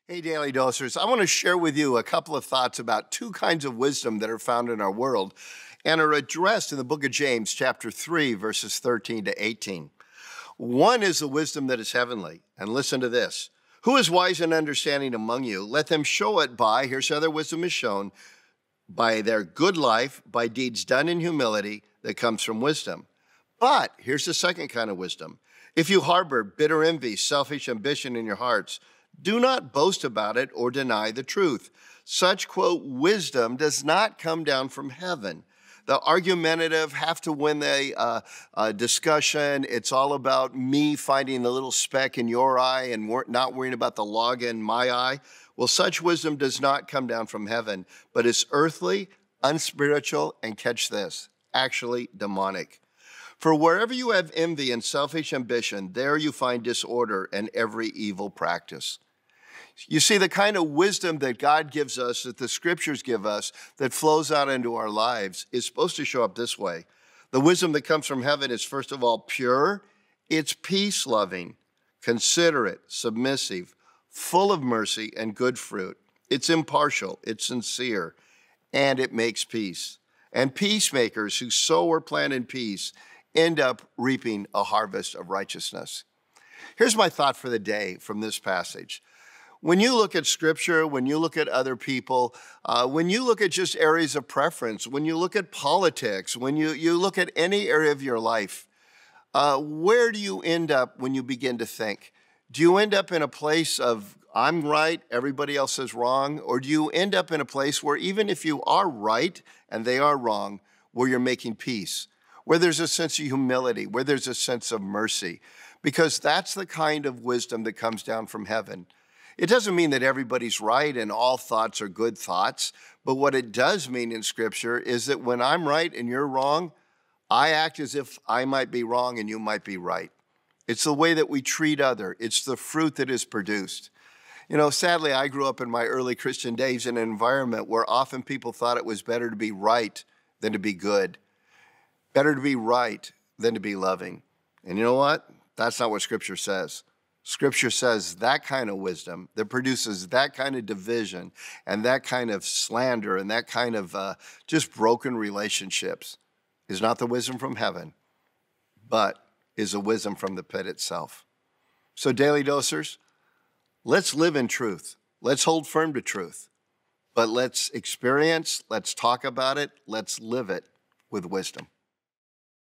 Hey, Daily Dosers. I want to share with you a couple of thoughts about two kinds of wisdom that are found in our world and are addressed in the book of James, chapter 3, verses 13 to 18. One is the wisdom that is heavenly. And listen to this. Who is wise and understanding among you? Let them show it by, here's how their wisdom is shown, by their good life, by deeds done in humility that comes from wisdom. But here's the second kind of wisdom. If you harbor bitter envy, selfish ambition in your hearts, do not boast about it or deny the truth. Such, quote, wisdom does not come down from heaven. The argumentative have to win the discussion. It's all about me finding the little speck in your eye and not worrying about the log in my eye. Well, such wisdom does not come down from heaven, but is earthly, unspiritual, and catch this, actually demonic. For wherever you have envy and selfish ambition, there you find disorder and every evil practice. You see, the kind of wisdom that God gives us, that the scriptures give us, that flows out into our lives, is supposed to show up this way. The wisdom that comes from heaven is, first of all, pure. It's peace-loving, considerate, submissive, full of mercy and good fruit. It's impartial, it's sincere, and it makes peace. And peacemakers who sow or plant in peace end up reaping a harvest of righteousness. Here's my thought for the day from this passage. When you look at scripture, when you look at other people, when you look at just areas of preference, when you look at politics, when you look at any area of your life, where do you end up when you begin to think? Do you end up in a place of, I'm right, everybody else is wrong? Or do you end up in a place where even if you are right and they are wrong, where you're making peace, where there's a sense of humility, where there's a sense of mercy? Because that's the kind of wisdom that comes down from heaven. It doesn't mean that everybody's right and all thoughts are good thoughts, but what it does mean in Scripture is that when I'm right and you're wrong, I act as if I might be wrong and you might be right. It's the way that we treat others. It's the fruit that is produced. You know, sadly, I grew up in my early Christian days in an environment where often people thought it was better to be right than to be good, better to be right than to be loving. And you know what? That's not what Scripture says. Scripture says that kind of wisdom that produces that kind of division and that kind of slander and that kind of just broken relationships is not the wisdom from heaven, but is a wisdom from the pit itself. So Daily Dosers, let's live in truth. Let's hold firm to truth, but let's experience, let's talk about it, let's live it with wisdom.